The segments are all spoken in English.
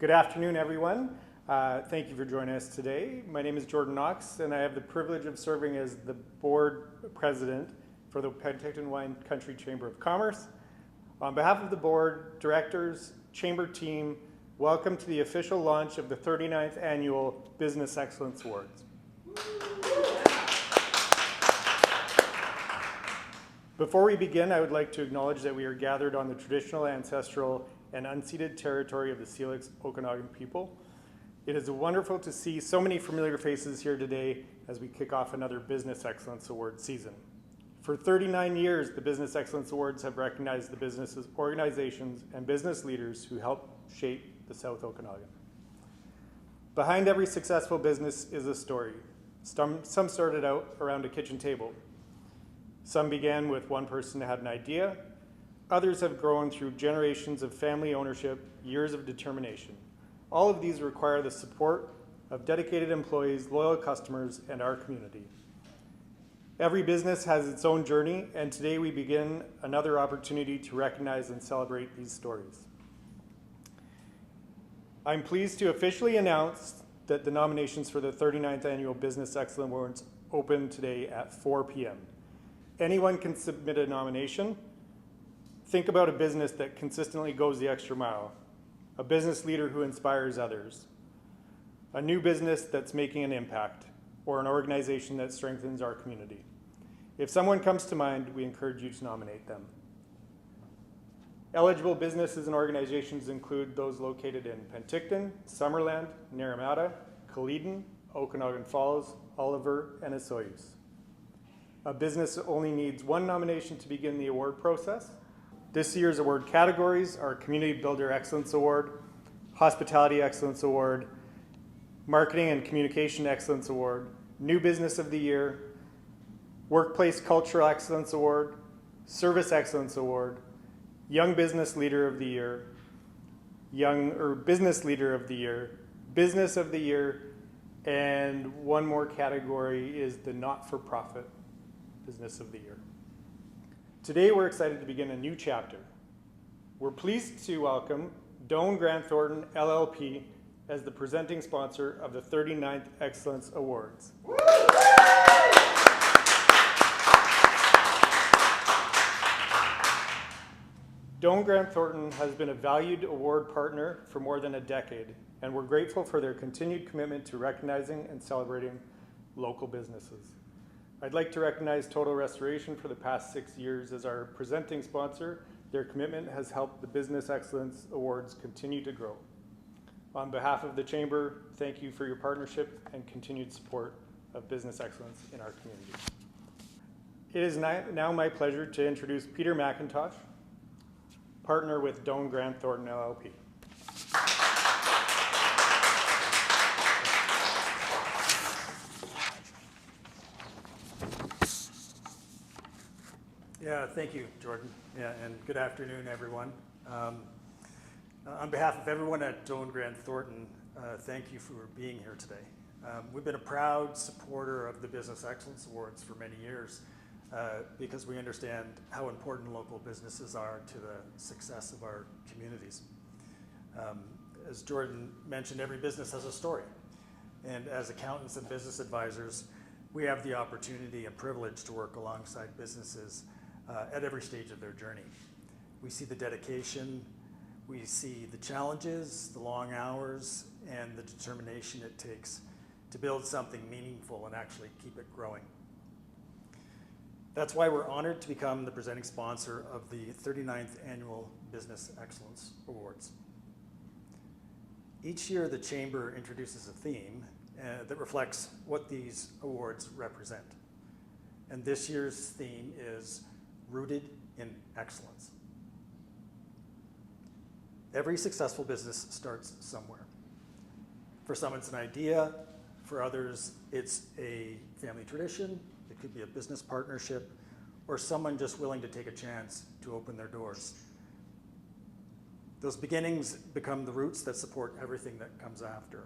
Good afternoon, everyone. Thank you for joining us today. My name is Jordan Knox, and I have the privilege of serving as the board president for the Penticton Wine Country Chamber of Commerce. On behalf of the board, directors, chamber team, welcome to the official launch of the 39th Annual Business Excellence Awards. Before we begin, I would like to acknowledge that we are gathered on the traditional, ancestral, and unceded territory of the Syilx Okanagan people. It is wonderful to see so many familiar faces here today as we kick off another Business Excellence Award season. For 39 years, the Business Excellence Awards have recognized the businesses, organizations, and business leaders who help shape the South Okanagan. Behind every successful business is a story. Some started out around a kitchen table. Some began with one person who had an idea. Others have grown through generations of family ownership, years of determination. All of these require the support of dedicated employees, loyal customers, and our community. Every business has its own journey, and today we begin another opportunity to recognize and celebrate these stories. I'm pleased to officially announce that the nominations for the 39th Annual Business Excellence Awards open today at 4 p.m. Anyone can submit a nomination. Think about a business that consistently goes the extra mile, a business leader who inspires others, a new business that's making an impact, or an organization that strengthens our community. If someone comes to mind, we encourage you to nominate them. Eligible businesses and organizations include those located in Penticton, Summerland, Naramata, Culleton, Okanagan Falls, Oliver, and Osoyoos. A business only needs one nomination to begin the award process. This year's award categories are Community Builder Excellence Award, Hospitality Excellence Award, Marketing and Communication Excellence Award, New Business of the Year, Workplace Cultural Excellence Award, Service Excellence Award, Young Business Leader of the Year, Business Leader of the Year, Business of the Year, and one more category is the Not-for-Profit Business of the Year. Today we're excited to begin a new chapter. We're pleased to welcome Doane Grant Thornton LLP as the presenting sponsor of the 39th Excellence Awards. Doane Grant Thornton has been a valued award partner for more than a decade, and we're grateful for their continued commitment to recognizing and celebrating local businesses. I'd like to recognize Total Restoration for the past 6 years as our presenting sponsor. Their commitment has helped the Business Excellence Awards continue to grow. On behalf of the Chamber, thank you for your partnership and continued support of business excellence in our community. It is now my pleasure to introduce Peter McIntosh, partner with Doane Grant Thornton LLP. Yeah, thank you, Jordan. Yeah, and good afternoon, everyone. On behalf of everyone at Doane Grant Thornton, thank you for being here today. We've been a proud supporter of the Business Excellence Awards for many years because we understand how important local businesses are to the success of our communities. As Jordan mentioned, every business has a story. And as accountants and business advisors, we have the opportunity and privilege to work alongside businesses at every stage of their journey. We see the dedication, we see the challenges, the long hours, and the determination it takes to build something meaningful and actually keep it growing. That's why we're honored to become the presenting sponsor of the 39th Annual Business Excellence Awards. Each year, the Chamber introduces a theme that reflects what these awards represent. And this year's theme is Rooted in Excellence. Every successful business starts somewhere. For some, it's an idea. For others, it's a family tradition. It could be a business partnership, or someone just willing to take a chance to open their doors. Those beginnings become the roots that support everything that comes after.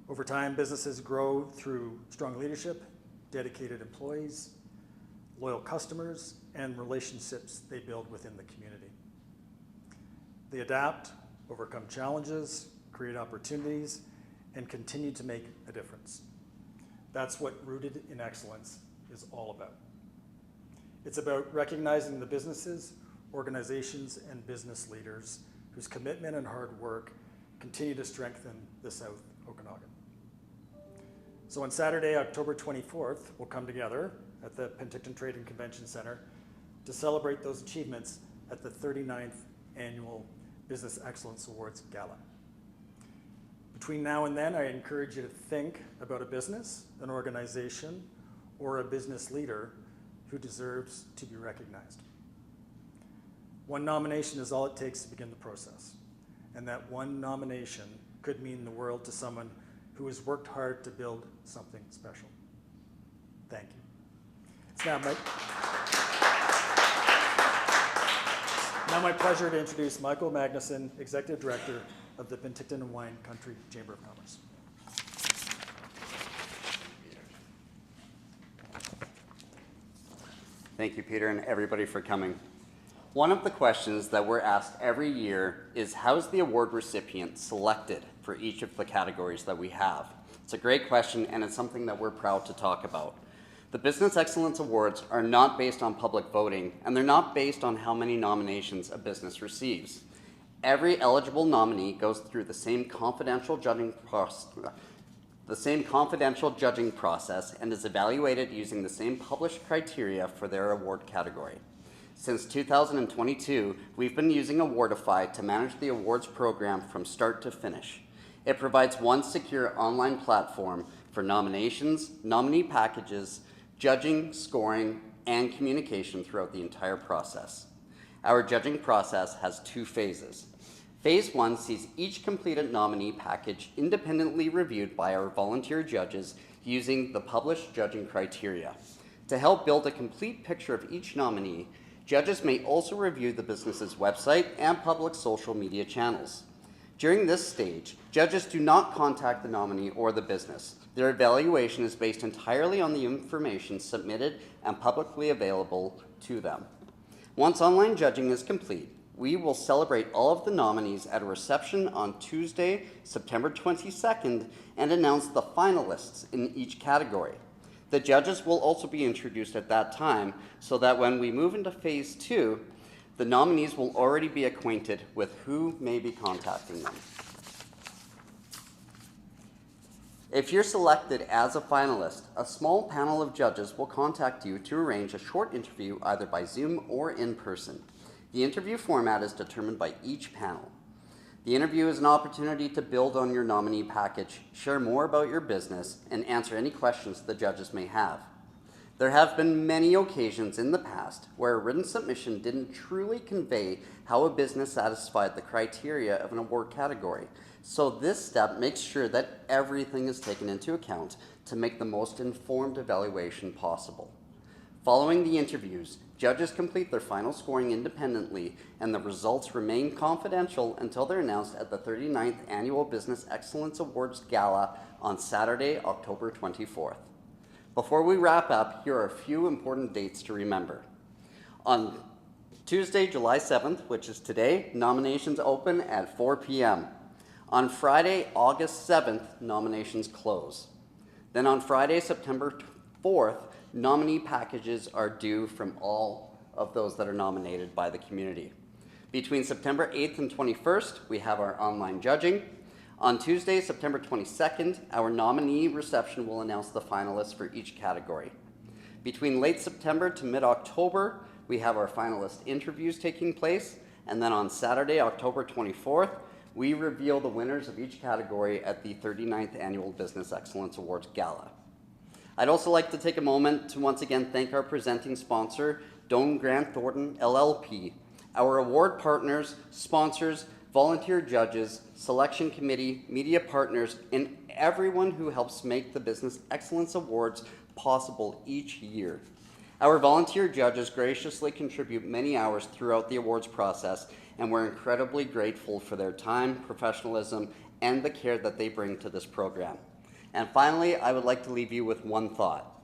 Over time, businesses grow through strong leadership, dedicated employees, loyal customers, and relationships they build within the community. They adapt, overcome challenges, create opportunities, and continue to make a difference. That's what Rooted in Excellence is all about. It's about recognizing the businesses, organizations, and business leaders whose commitment and hard work continue to strengthen the South Okanagan. So on Saturday, October 24th, we'll come together at the Penticton Trade and Convention Center to celebrate those achievements at the 39th Annual Business Excellence Awards Gala. Between now and then, I encourage you to think about a business, an organization, or a business leader who deserves to be recognized. One nomination is all it takes to begin the process, and that one nomination could mean the world to someone who has worked hard to build something special. Thank you. It's now my pleasure to introduce Michael Magnuson, Executive Director of the Penticton and Wine Country Chamber of Commerce. Thank you, Peter, and everybody for coming. One of the questions that we're asked every year is, how's the award recipient selected for each of the categories that we have? It's a great question, and it's something that we're proud to talk about. The Business Excellence Awards are not based on public voting, and they're not based on how many nominations a business receives. Every eligible nominee goes through the same confidential judging process and is evaluated using the same published criteria for their award category. Since 2022, we've been using Awardify to manage the awards program from start to finish. It provides one secure online platform for nominations, nominee packages, judging, scoring, and communication throughout the entire process. Our judging process has two phases. Phase 1 sees each completed nominee package independently reviewed by our volunteer judges using the published judging criteria. To help build a complete picture of each nominee, judges may also review the business's website and public social media channels. During this stage, judges do not contact the nominee or the business. Their evaluation is based entirely on the information submitted and publicly available to them. Once online judging is complete, we will celebrate all of the nominees at a reception on Tuesday, September 22nd, and announce the finalists in each category. The judges will also be introduced at that time, so that when we move into phase 2, the nominees will already be acquainted with who may be contacting them. If you're selected as a finalist, a small panel of judges will contact you to arrange a short interview either by Zoom or in person. The interview format is determined by each panel. The interview is an opportunity to build on your nominee package, share more about your business, and answer any questions the judges may have. There have been many occasions in the past where a written submission didn't truly convey how a business satisfied the criteria of an award category. So this step makes sure that everything is taken into account to make the most informed evaluation possible. Following the interviews, judges complete their final scoring independently, and the results remain confidential until they're announced at the 39th Annual Business Excellence Awards Gala on Saturday, October 24th. Before we wrap up, here are a few important dates to remember. On Tuesday, July 7th, which is today, nominations open at 4 p.m. On Friday, August 7th, nominations close. Then on Friday, September 4th, nominee packages are due from all of those that are nominated by the community. Between September 8th and 21st, we have our online judging. On Tuesday, September 22nd, our nominee reception will announce the finalists for each category. Between late September to mid-October, we have our finalist interviews taking place, and then on Saturday, October 24th, we reveal the winners of each category at the 39th Annual Business Excellence Awards Gala. I'd also like to take a moment to once again thank our presenting sponsor, Doane Grant Thornton LLP, our award partners, sponsors, volunteer judges, selection committee, media partners, and everyone who helps make the Business Excellence Awards possible each year. Our volunteer judges graciously contribute many hours throughout the awards process, and we're incredibly grateful for their time, professionalism, and the care that they bring to this program. And finally, I would like to leave you with one thought.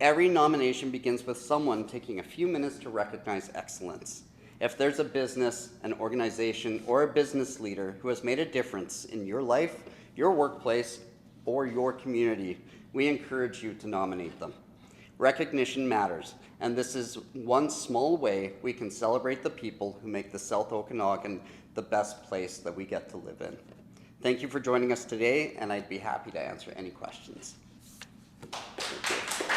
Every nomination begins with someone taking a few minutes to recognize excellence. If there's a business, an organization, or a business leader who has made a difference in your life, your workplace, or your community, we encourage you to nominate them. Recognition matters, and this is one small way we can celebrate the people who make the South Okanagan the best place that we get to live in. Thank you for joining us today, and I'd be happy to answer any questions. Thank you.